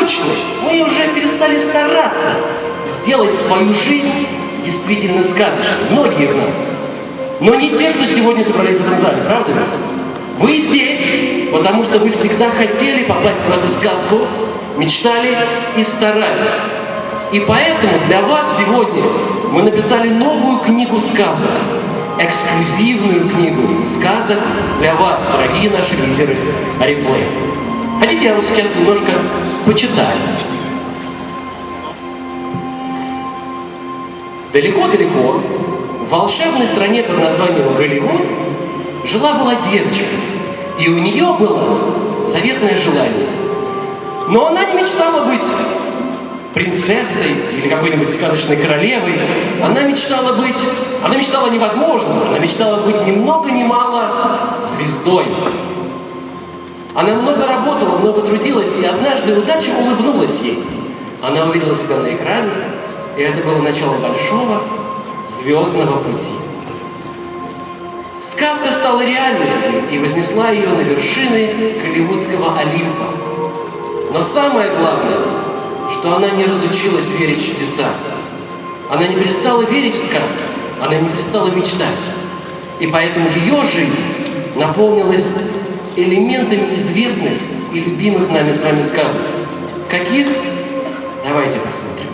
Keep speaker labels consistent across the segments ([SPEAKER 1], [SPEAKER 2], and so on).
[SPEAKER 1] скучной. Мы уже перестали стараться сделать свою жизнь действительно сказочной. Многие из нас. Но не те, кто сегодня собрались в этом зале, правда ведь? Вы здесь, потому что вы всегда хотели попасть в эту сказку, мечтали и старались. И поэтому для вас сегодня мы написали новую книгу сказок. Эксклюзивную книгу сказок для вас, дорогие наши лидеры Орифлэйм. Хотите, я вам сейчас немножко почитаю? Далеко-далеко, в волшебной стране под названием Голливуд, жила-была девочка, и у нее было заветное желание. Но она не мечтала быть принцессой или какой-нибудь сказочной королевой. Она мечтала невозможным, она мечтала быть ни много ни мало звездой. Она много работала, много трудилась, и однажды удача улыбнулась ей. Она увидела себя на экране, и это было начало большого звездного пути. Сказка стала реальностью и вознесла ее на вершины голливудского Олимпа. Но самое главное, что она не разучилась верить в чудеса. Она не перестала верить в сказки, она не перестала мечтать. И поэтому ее жизнь наполнилась элементами известных и любимых нами с вами сказок. Каких? Давайте посмотрим.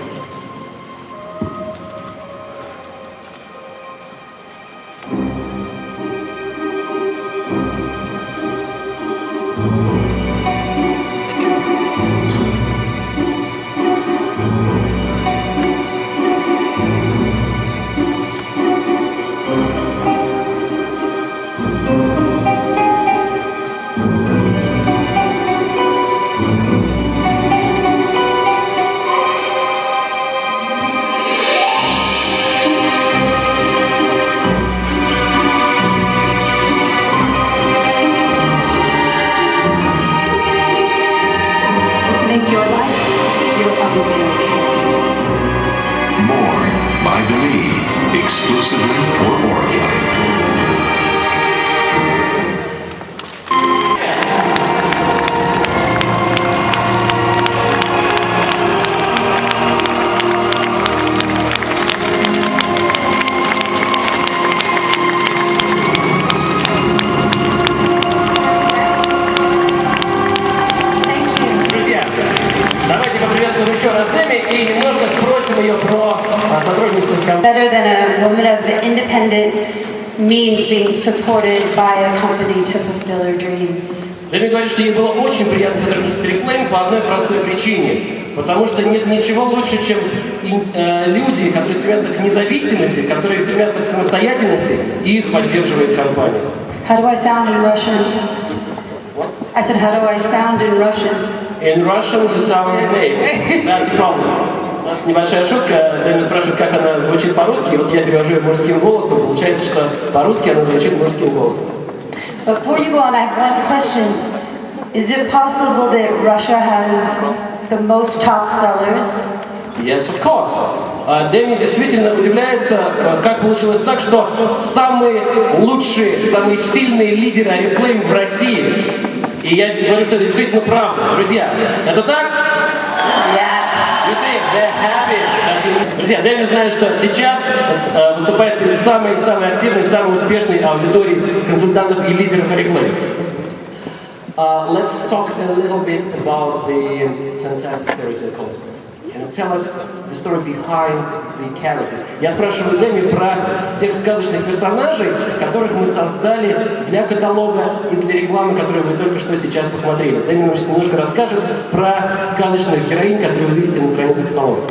[SPEAKER 2] More by Demi, exclusively for Oriflэйm.
[SPEAKER 1] Еще раз Деми и немножко спросим ее про сотрудничество с компанией.
[SPEAKER 3] Better than a woman of independent means being supported by a company to fulfill her dreams.
[SPEAKER 1] Деми говорит, что ей было очень приятно сотрудничать с Орифлэйм по одной простой причине. Потому что нет ничего лучше, чем люди, которые стремятся к независимости, которые стремятся к самостоятельности, и их поддерживает компания.
[SPEAKER 3] How do I sound in Russian?
[SPEAKER 1] What?
[SPEAKER 3] I said, how do I sound in Russian?
[SPEAKER 1] In Russian you sound amazing. That's the problem. У нас небольшая шутка. Деми спрашивает, как она звучит по-русски, и вот я перевожу ее мужским голосом. Получается, что по-русски она звучит мужским голосом.
[SPEAKER 3] Before you go on, I have one question. Is it possible that Russia has the most top sellers?
[SPEAKER 1] Yes, of course. Деми действительно удивляется, как получилось так, что самые лучшие, самые сильные лидеры Орифлэйм в России. И я говорю, что это действительно правда. Друзья, это так? You see, they're happy. Друзья, Деми знает, что сейчас выступает перед самой активной, самой успешной аудиторией консультантов и лидеров Орифлэйм. Let's talk a little bit about the fantastic fairy tale concept. Can you tell us the story behind the characters? Я спрашиваю Деми про тех сказочных персонажей, которых мы создали для каталога и для рекламы, которую вы только что сейчас посмотрели. Деми нам сейчас немножко расскажет про сказочных героинь, которые вы видите на страницах каталога.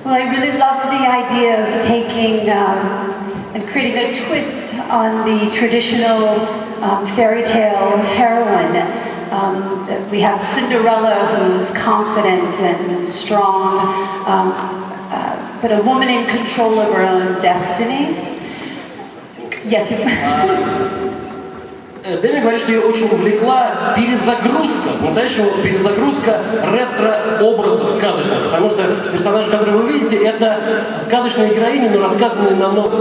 [SPEAKER 3] Well, I really love the idea of taking and creating a twist on the traditional fairy tale heroine. We have Cinderella, who's confident and strong, but a woman in control of her own destiny. Yes.
[SPEAKER 1] Деми говорит, что ее очень увлекла перезагрузка, настоящая перезагрузка ретро-образов сказочных, потому что персонажи, которые вы видите, это сказочные героини, но рассказанные на нос.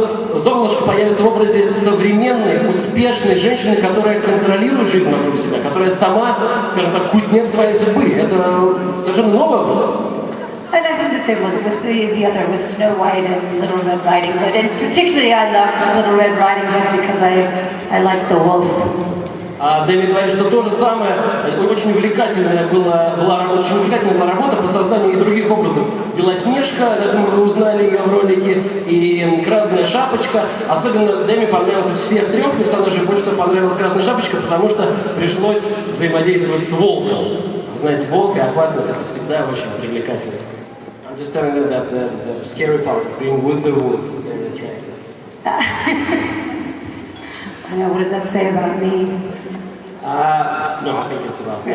[SPEAKER 1] Золушка появится в образе современной, успешной женщины, которая контролирует жизнь вокруг себя, которая сама, скажем так, кузнец своей судьбы. Это совершенно новый образ.
[SPEAKER 3] And I think the same was with the other, with Snow White and Little Red Riding Hood. And particularly I loved Little Red Riding Hood because I liked the wolf.
[SPEAKER 1] Дэми говорит, что то же самое, очень увлекательная была работа по созданию и других образов. Белоснежка, я думаю, вы узнали ее в ролике, и Красная Шапочка. Особенно Дэми понравилась из всех трех персонажей, больше всего понравилась Красная Шапочка, потому что пришлось взаимодействовать с волком. Вы знаете, волк и опасность — это всегда очень привлекательно. I'm just telling you that the scary part of being with the wolf is very attractive.
[SPEAKER 3] I know, what does that say about me?
[SPEAKER 1] No, I think it's about me.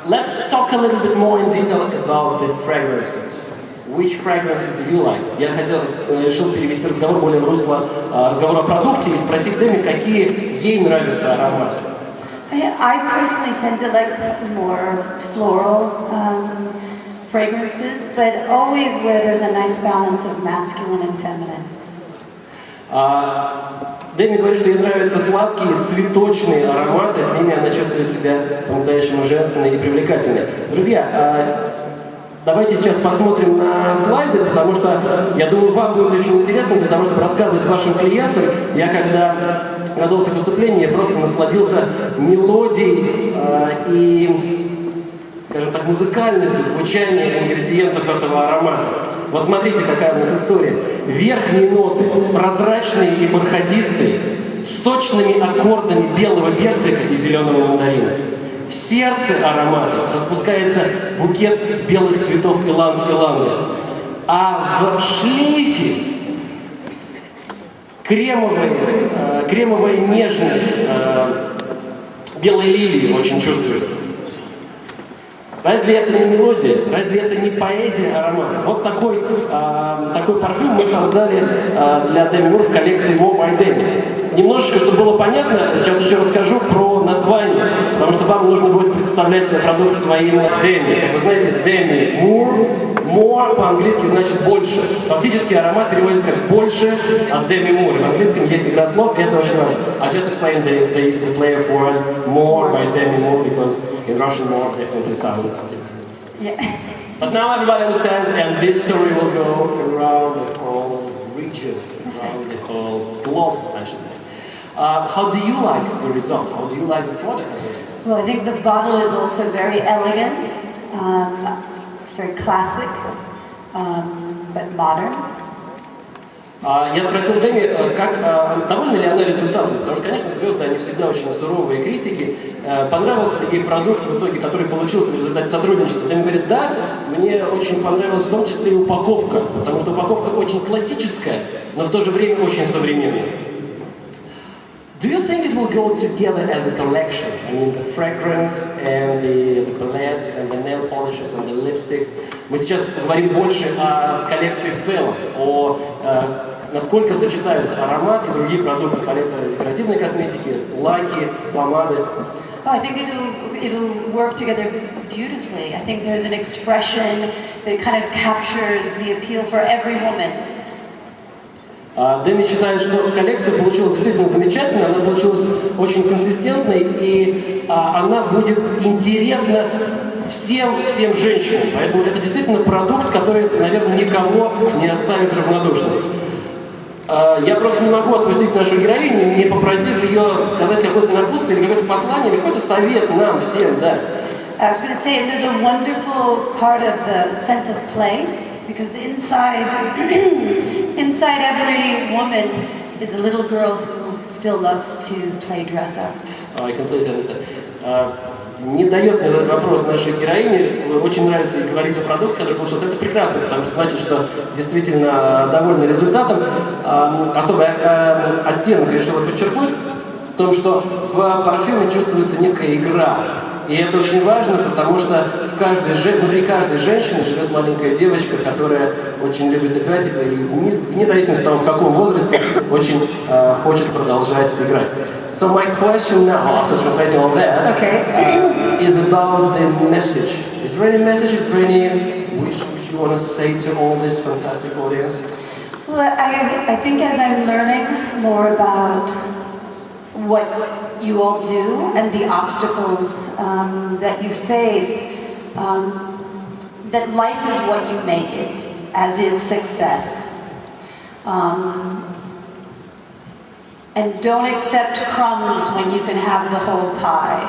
[SPEAKER 1] Let's talk a little bit more in detail about the fragrances. Which fragrances do you like? Я решил перевести разговор более в русло разговора о продукте и спросить Дэми, какие ей нравятся ароматы.
[SPEAKER 3] I personally tend to like more floral fragrances, but always where there's a nice balance of masculine and feminine.
[SPEAKER 1] Дэми говорит, что ей нравятся сладкие, цветочные ароматы, с ними она чувствует себя по-настоящему женственной и привлекательной. Друзья, давайте сейчас посмотрим на слайды, потому что, я думаю, вам будет очень интересно для того, чтобы рассказывать вашим клиентам. Я, когда готовился к выступлению, я просто насладился мелодией и, скажем так, музыкальностью звучания ингредиентов этого аромата. Вот смотрите, какая у нас история. Верхние ноты прозрачные и бархатистые, с сочными аккордами белого персика и зеленого мандарина. В сердце аромата распускается букет белых цветов иланг-иланга. А в шлейфе кремовая нежность белой лилии очень чувствуется. Разве это не мелодия? Разве это не поэзия ароматов? Вот такой парфюм мы создали для Деми Мур в коллекции More by Demi. Немножечко, чтобы было понятно, сейчас еще расскажу про название, потому что вам нужно будет представлять продукт своим Деми. Как вы знаете, Деми Мур, more по-английски значит больше. Фактически аромат переводится как больше от Деми Мур. В английском есть игра слов, и это очень важно. I just explained the play of word more by Demi Mur because in Russian more definitely sounds different.
[SPEAKER 3] Yeah.
[SPEAKER 1] But now everybody understands, and this story will go around the whole region, around the whole globe, I should say. How do you like the result? How do you like the product?
[SPEAKER 3] Well, I think the bottle is also very elegant. It's very classic, but modern.
[SPEAKER 1] Я спросил Дэми, довольна ли она результатом, потому что, конечно, звезды, они всегда очень суровые критики. Понравился ли ей продукт в итоге, который получился в результате сотрудничества? Дэми говорит, да, мне очень понравилась в том числе и упаковка, потому что упаковка очень классическая, но в то же время очень современная. Do you think it will go together as a collection? I mean, the fragrance and the palette and the nail polishes and the lipsticks. Мы сейчас говорим больше о коллекции в целом, о насколько сочетаются аромат и другие продукты, палетта декоративной косметики, лаки, помады.
[SPEAKER 3] Oh, I think it'll work together beautifully. I think there's an expression that kind of captures the appeal for every woman.
[SPEAKER 1] Дэми считает, что коллекция получилась действительно замечательной, она получилась очень консистентной, и она будет интересна всем женщинам. Поэтому это действительно продукт, который, наверное, никого не оставит равнодушным. Я просто не могу отпустить нашу героиню, не попросив ее сказать какое-то напутствие, или какое-то послание, или какой-то совет нам всем дать.
[SPEAKER 3] I was going to say, there's a wonderful part of the sense of play, because inside every woman is a little girl who still loves to play dress up.
[SPEAKER 1] I completely understand. Не дает мне задать вопрос нашей героине. Очень нравится ей говорить о продукте, который получился. Это прекрасно, потому что значит, что действительно довольны результатом. Особый оттенок решила подчеркнуть в том, что в парфюме чувствуется некая игра. И это очень важно, потому что внутри каждой женщины живет маленькая девочка, которая очень любит играть, и вне зависимости от того, в каком возрасте, очень хочет продолжать играть. So my question now, after translating all that, is about the message. Is there any message, is there any wish which you want to say to all this fantastic audience?
[SPEAKER 3] Well, I think as I'm learning more about what you all do and the obstacles that you face, that life is what you make it, as is success. And don't accept crumbs when you can have the whole pie.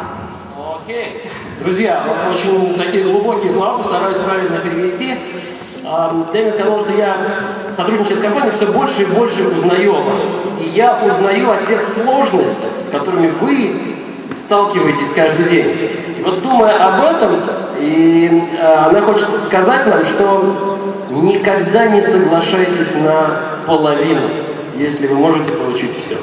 [SPEAKER 1] Окей. Друзья, очень такие глубокие слова, постараюсь правильно перевести. Деми сказал, что я, сотрудничая с компанией, все больше и больше узнаю о вас. И я узнаю о тех сложностях, с которыми вы сталкиваетесь каждый день. И вот думая об этом, она хочет сказать нам, что никогда не соглашайтесь на половину, если вы можете получить все.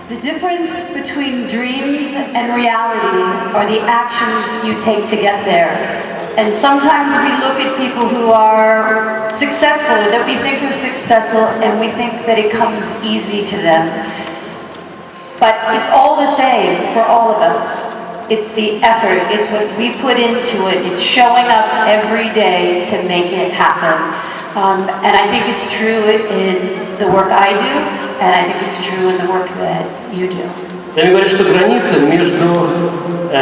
[SPEAKER 3] The difference between dreams and reality are the actions you take to get there. And sometimes we look at people who are successful, that we think are successful, and we think that it comes easy to them. But it's all the same for all of us. It's the effort, it's what we put into it, it's showing up every day to make it happen. And I think it's true in the work I do. And I think it's true in the work that you do.
[SPEAKER 1] Деми говорит, что граница между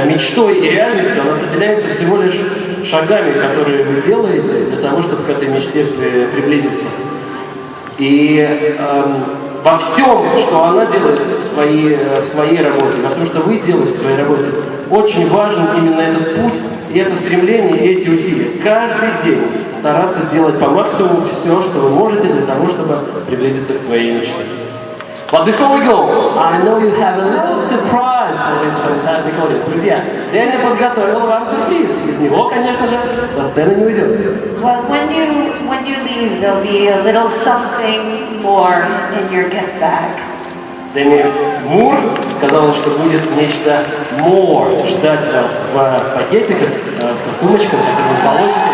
[SPEAKER 1] мечтой и реальностью, она определяется всего лишь шагами, которые вы делаете для того, чтобы к этой мечте приблизиться. И во всем, что она делает в своей работе, во всем, что вы делаете в своей работе, очень важен именно этот путь, и это стремление, и эти усилия. Каждый день стараться делать по максимуму все, что вы можете, для того, чтобы приблизиться к своей мечте. But before we go, I know you have a little surprise for this fantastic audience. Друзья, Деми подготовила вам сюрприз. Из него, конечно же, со сцены не уйдет.
[SPEAKER 3] Well, when you leave, there'll be a little something more in your gift bag.
[SPEAKER 1] Деми Мур сказала, что будет нечто more ждать вас в пакетиках, в сумочках, которые вы получите.